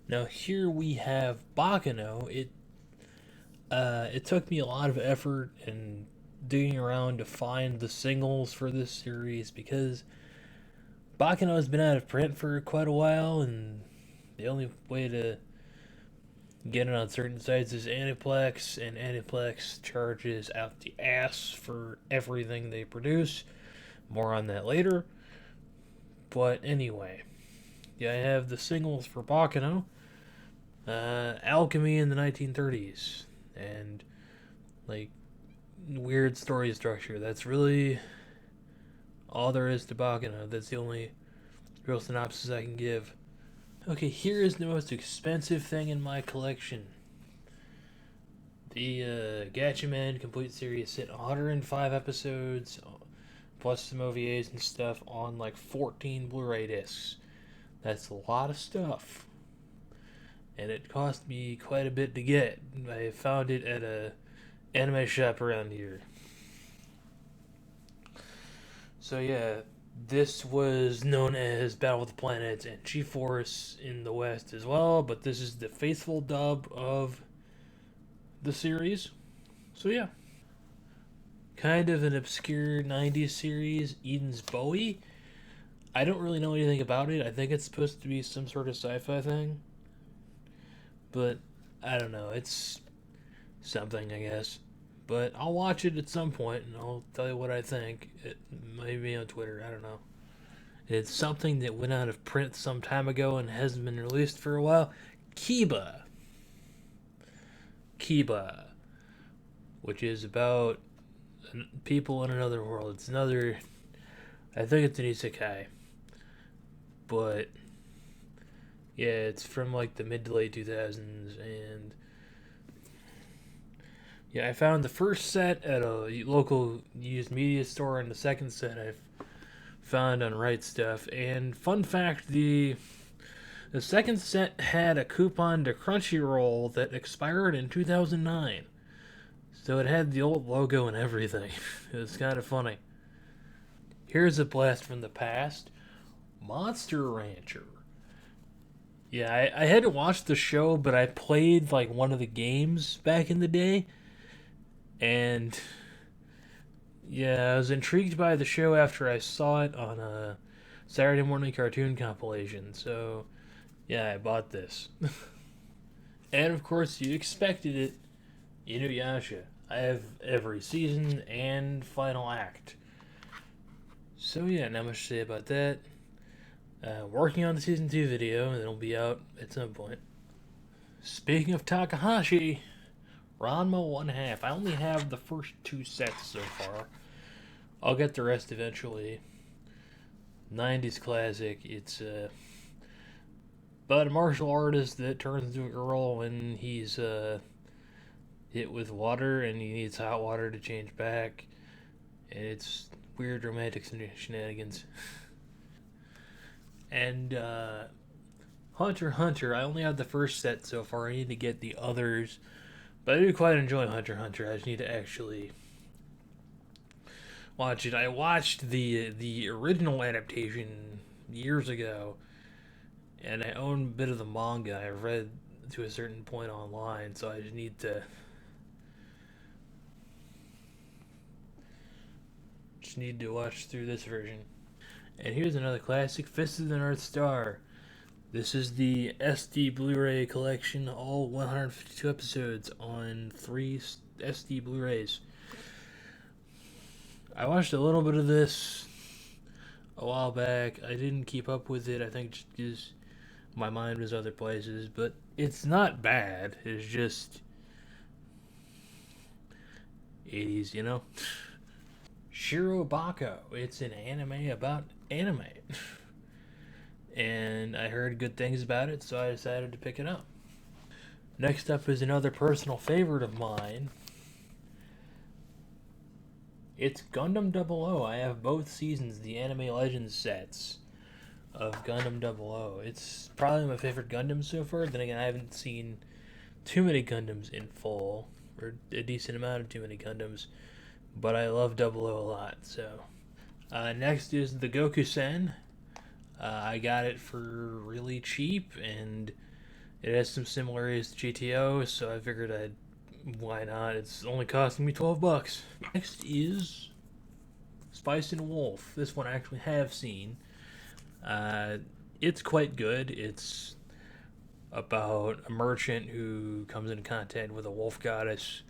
Speaker 1: Now here we have Bakano. It took me a lot of effort and digging around to find the singles for this series because Bakano has been out of print for quite a while, and the only way to get it on certain sites is Aniplex, and Aniplex charges out the ass for everything they produce. More on that later. But anyway, yeah, I have the singles for Bakano, Alchemy in the 1930s, and like weird story structure. That's really all there is to Bakano. That's the only real synopsis I can give. Okay, here is the most expensive thing in my collection. The Gatchaman Complete Series sit 105 episodes, plus some OVAs and stuff, on like 14 Blu-ray discs. That's a lot of stuff. And it cost me quite a bit to get. I found it at a anime shop around here. So yeah, this was known as Battle of the Planets and G-Force in the West as well, but this is the faithful dub of the series. So yeah, kind of an obscure 90s series, Eden's Bowie. I don't really know anything about it. I think it's supposed to be some sort of sci-fi thing. But I don't know. It's something, I guess. But I'll watch it at some point and I'll tell you what I think. It might be on Twitter. I don't know. It's something that went out of print some time ago and hasn't been released for a while. Kiba. Kiba. Which is about people in another world. It's another. I think it's an isekai. But. Yeah, it's from like the mid to late 2000s. And. Yeah, I found the first set at a local used media store, and the second set I've found on Right Stuff. And fun fact, the second set had a coupon to Crunchyroll that expired in 2009. So it had the old logo and everything. It was kind of funny. Here's a blast from the past. Monster Rancher. Yeah, I hadn't watched the show, but I played like one of the games back in the day. And yeah, I was intrigued by the show after I saw it on a Saturday morning cartoon compilation. So yeah, I bought this. And of course, you expected it. Inuyasha. I have every season and final act. So yeah, not much to say about that. Working on the season 2 video, and it'll be out at some point. Speaking of Takahashi, Ranma 1 half. I only have the first 2 sets so far. I'll get the rest eventually. 90s classic. It's about a martial artist that turns into a girl when he's hit with water and he needs hot water to change back. And it's weird romantic shenanigans. And Hunter x Hunter, I only have the first set so far. I need to get the others. But I do quite enjoy Hunter x Hunter. I just need to actually watch it. I watched the original adaptation years ago, and I own a bit of the manga. I read to a certain point online, so I just need to watch through this version. And here's another classic, Fist of the North Star. This is the SD Blu-ray collection, all 152 episodes on 3 SD Blu-rays. I watched a little bit of this a while back. I didn't keep up with it, I think just because my mind was other places, but it's not bad. It's just 80s, you know? Shirobako. It's an anime about anime. And I heard good things about it, so I decided to pick it up. Next up is another personal favorite of mine. It's Gundam 00. I have both seasons, the Anime Legends sets of Gundam 00. It's probably my favorite Gundam so far. Then again, I haven't seen too many Gundams in full, or a decent amount of too many Gundams, but I love 00 a lot. So, next is the Goku-sen. I got it for really cheap, and it has some similarities to GTO, so I figured why not? It's only costing me $12. Next is Spice and Wolf. This one I actually have seen. It's quite good. It's about a merchant who comes into contact with a wolf goddess,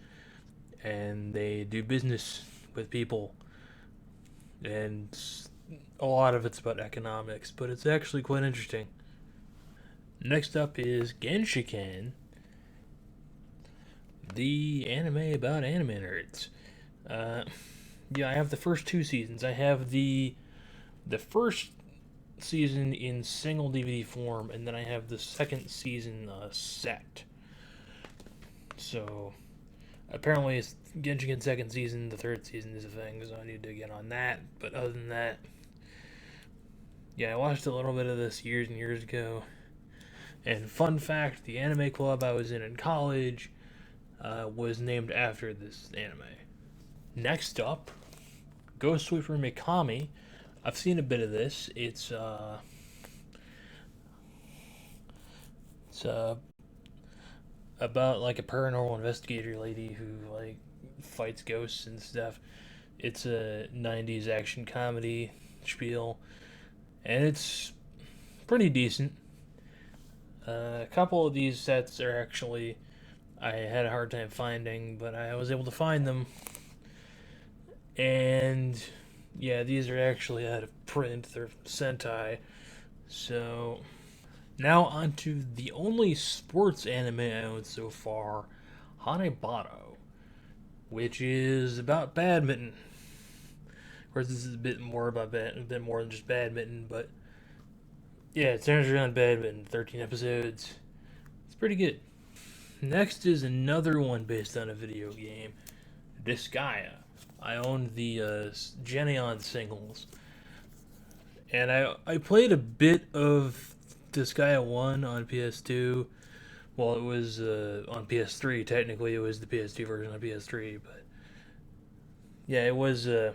Speaker 1: and they do business with people, and a lot of it's about economics, but it's actually quite interesting. Next up is Genshiken, the anime about anime nerds. Yeah, I have the first two seasons. I have the first season in single DVD form, and then I have the second season set. So apparently it's Genshiken second season, the third season is a thing, so I need to get on that. But other than that, yeah, I watched a little bit of this years and years ago. And fun fact, the anime club I was in college was named after this anime. Next up, Ghost Sweeper Mikami. I've seen a bit of this. It's about like a paranormal investigator lady who like fights ghosts and stuff. It's a 90s action comedy spiel, and it's pretty decent. A couple of these sets are actually I had a hard time finding, but I was able to find them. And yeah, these are actually out of print. They're Sentai. So now onto the only sports anime I own so far, Hanebado, which is about badminton. Of course, this is a bit more about a bit more than just badminton, but yeah, it centers around badminton. 13 episodes. It's pretty good. Next is another one based on a video game, Disgaea. I owned the Geneon singles, and I played a bit of Disgaea 1 on PS2. Well, it was on PS3. Technically, it was the PS2 version on PS3, but yeah, it was. Yeah,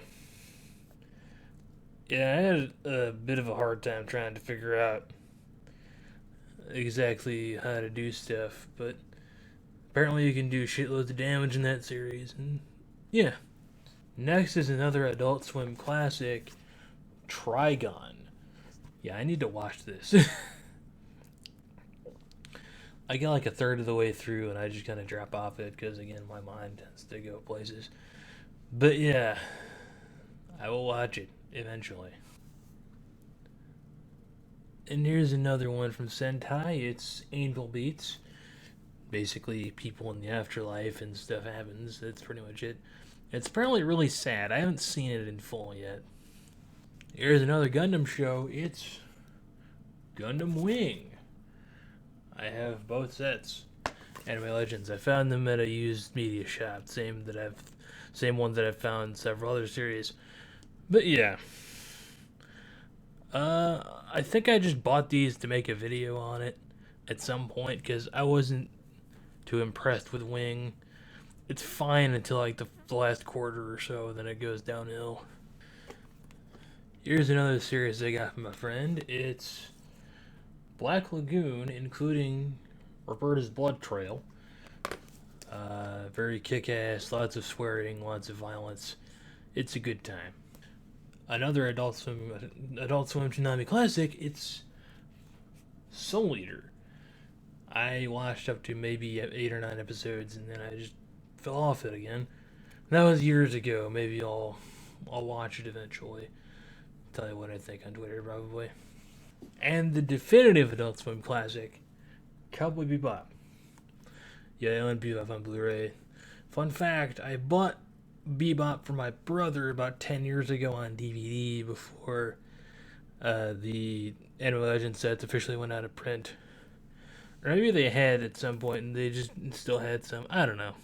Speaker 1: I had a bit of a hard time trying to figure out exactly how to do stuff, but apparently you can do shitloads of damage in that series, and yeah. Next is another Adult Swim classic, Trigon. Yeah, I need to watch this. I get like a third of the way through and I just kind of drop off it because, again, my mind tends to go places. But yeah, I will watch it eventually. And here's another one from Sentai. It's Angel Beats. Basically, people in the afterlife and stuff happens. That's pretty much it. It's apparently really sad. I haven't seen it in full yet. Here's another Gundam show. It's Gundam Wing. I have both sets. Anime Legends. I found them at a used media shop. Same one that I've found several other series. But yeah. I think I just bought these to make a video on it at some point because I wasn't too impressed with Wing. It's fine until like the last quarter or so, then it goes downhill. Here's another series I got from a friend. It's Black Lagoon, including Roberta's Blood Trail. Very kick-ass, lots of swearing, lots of violence. It's a good time. Another Adult Swim Tsunami classic. It's Soul Eater. I watched up to maybe 8 or 9 episodes, and then I just fell off it again. That was years ago. Maybe I'll watch it eventually. Tell you what I think on Twitter, probably. And the definitive Adult Swim classic, Cowboy Bebop. Yeah, I own Bebop on Blu-ray. Fun fact, I bought Bebop for my brother about 10 years ago on DVD before the Anime Legends sets officially went out of print. Or maybe they had at some point and they just still had some. I don't know.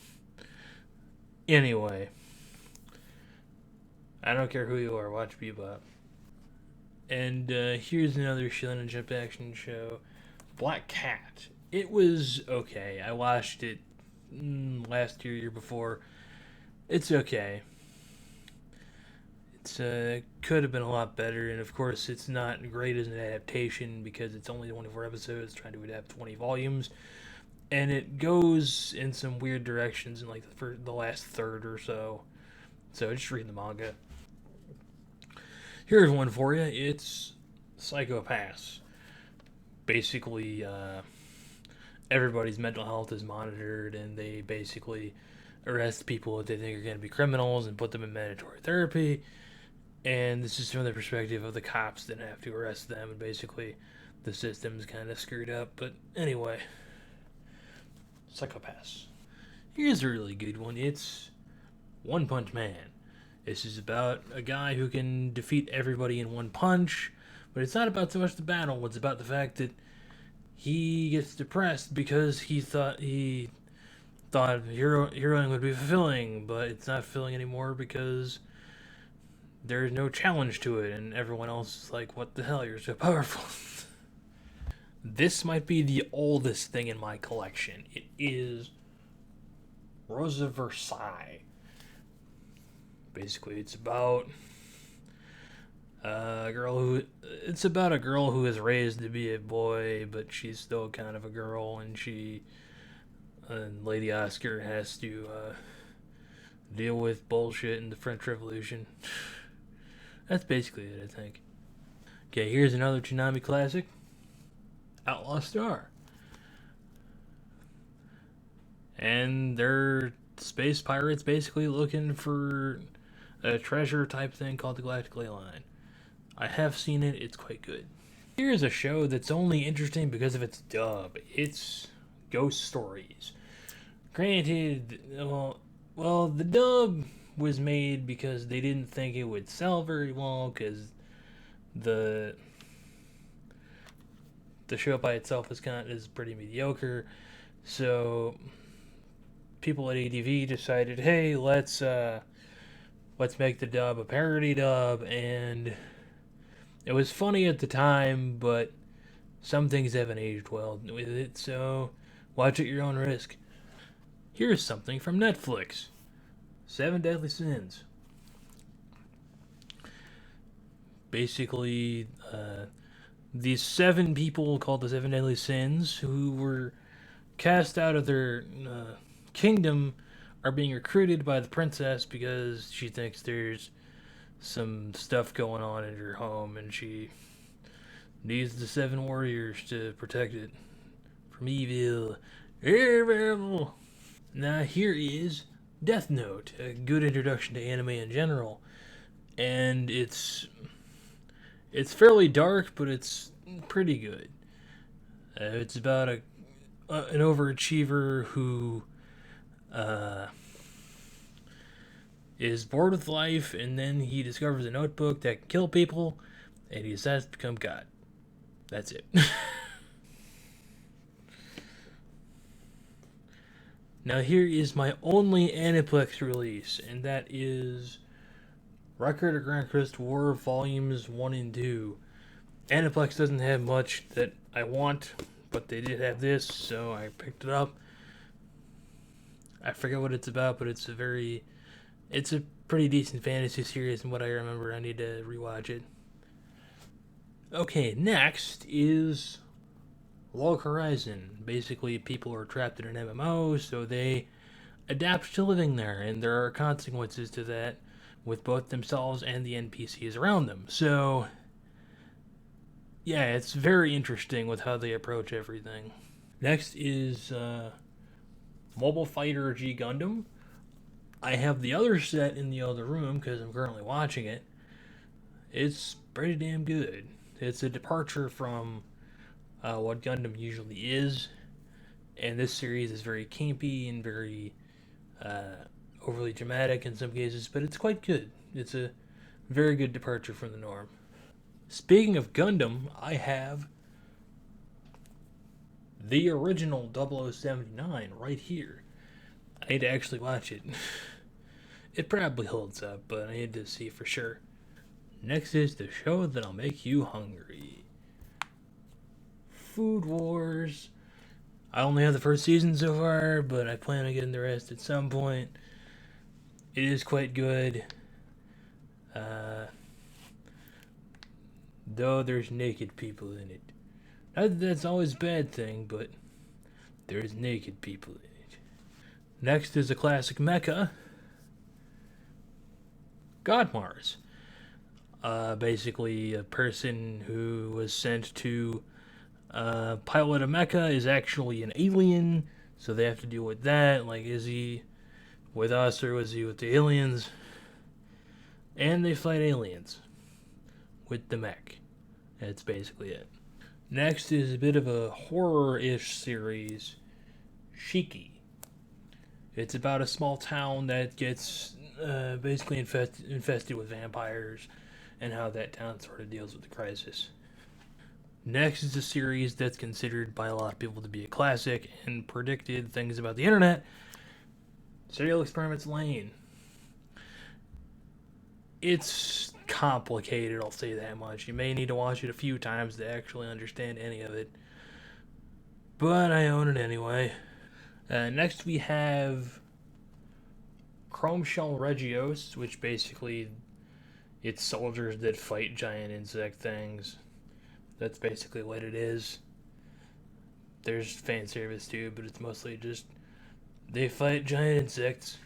Speaker 1: Anyway, I don't care who you are, watch Bebop. And here's another Shonen Jump action show, Black Cat. It was okay. I watched it last year before. It's okay. It's could have been a lot better, and of course, it's not great as an adaptation because it's only 24 episodes trying to adapt 20 volumes, and it goes in some weird directions in like the last third or so. So just read the manga. Here's one for you. It's Psychopaths. Basically, everybody's mental health is monitored, and they basically arrest people that they think are going to be criminals and put them in mandatory therapy. And this is from the perspective of the cops that have to arrest them, and basically the system's kind of screwed up. But anyway, Psychopaths. Here's a really good one. It's One Punch Man. This is about a guy who can defeat everybody in one punch, but it's not about so much the battle. It's about the fact that he gets depressed because he thought heroing would be fulfilling, but it's not fulfilling anymore because there's no challenge to it, and everyone else is like, what the hell, you're so powerful. This might be the oldest thing in my collection. It is Rosa Versailles. Basically, it's about a girl who is raised to be a boy, but she's still kind of a girl, and Lady Oscar has to deal with bullshit in the French Revolution. That's basically it, I think. Okay, here's another Toonami classic, Outlaw Star. And they're space pirates basically looking for a treasure type thing called the Galactic Ley Line. I have seen it, it's quite good. Here's a show that's only interesting because of its dub. It's Ghost Stories. Granted, the dub was made because they didn't think it would sell very well because the show by itself is pretty mediocre. So people at ADV decided, hey, let's make the dub a parody dub, and it was funny at the time, but some things haven't aged well with it, so watch at your own risk. Here's something from Netflix. 7 Deadly Sins. Basically, these 7 people called the 7 Deadly Sins who were cast out of their kingdom are being recruited by the princess because she thinks there's some stuff going on in her home and she needs the 7 warriors to protect it from evil. Evil! Now here is Death Note, a good introduction to anime in general. And it's fairly dark, but it's pretty good. It's about an overachiever who is bored with life, and then he discovers a notebook that can kill people, and he decides to become God. That's it. Now here is my only Aniplex release, and that is Record of Grand Crest War Volumes 1 and 2. Aniplex doesn't have much that I want, but they did have this, so I picked it up. I forget what it's about, but it's a pretty decent fantasy series from what I remember. I need to rewatch it. Okay, next is Log Horizon. Basically, people are trapped in an MMO, so they adapt to living there, and there are consequences to that with both themselves and the NPCs around them. So, yeah, it's very interesting with how they approach everything. Next is Mobile Fighter G Gundam. I have the other set in the other room because I'm currently watching it. It's pretty damn good. It's a departure from what Gundam usually is, and this series is very campy and very overly dramatic in some cases, but it's quite good. It's a very good departure from the norm. Speaking of Gundam, I have the original 0079 right here. I need to actually watch it. It probably holds up, but I need to see for sure. Next is the show that'll make you hungry. Food Wars. I only have the first season so far, but I plan on getting the rest at some point. It is quite good. Though there's naked people in it. Not that that's always a bad thing, but there's naked people in it. Next is a classic mecha. God Mars. Basically, a person who was sent to pilot a mecha is actually an alien, so they have to deal with that. Like, is he with us or was he with the aliens? And they fight aliens with the mech. That's basically it. Next is a bit of a horror-ish series, Shiki. It's about a small town that gets basically infested with vampires and how that town sort of deals with the crisis. Next is a series that's considered by a lot of people to be a classic and predicted things about the internet, Serial Experiments Lane. It's complicated, I'll say that much. You may need to watch it a few times to actually understand any of it, but I own it anyway. Next we have Chrome Shell Regios, which basically it's soldiers that fight giant insect things. That's basically what it is. There's fan service too, but it's mostly just they fight giant insects.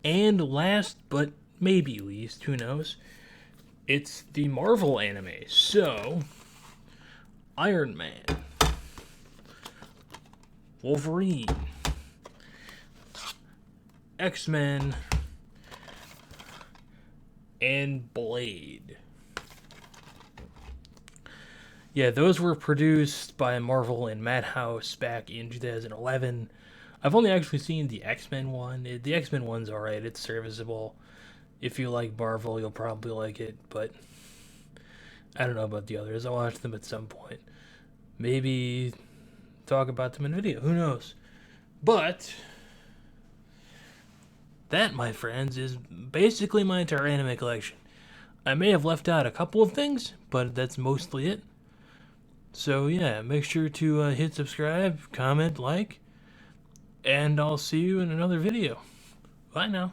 Speaker 1: And last but maybe least, who knows, it's the Marvel anime. So, Iron Man, Wolverine, X-Men, and Blade. Yeah, those were produced by Marvel and Madhouse back in 2011. I've only actually seen the X-Men one. The X-Men one's alright, it's serviceable. If you like Marvel, you'll probably like it, but I don't know about the others. I'll watch them at some point. Maybe talk about them in video, who knows? But that, my friends, is basically my entire anime collection. I may have left out a couple of things, but that's mostly it. So yeah, make sure to hit subscribe, comment, like, and I'll see you in another video. Bye now.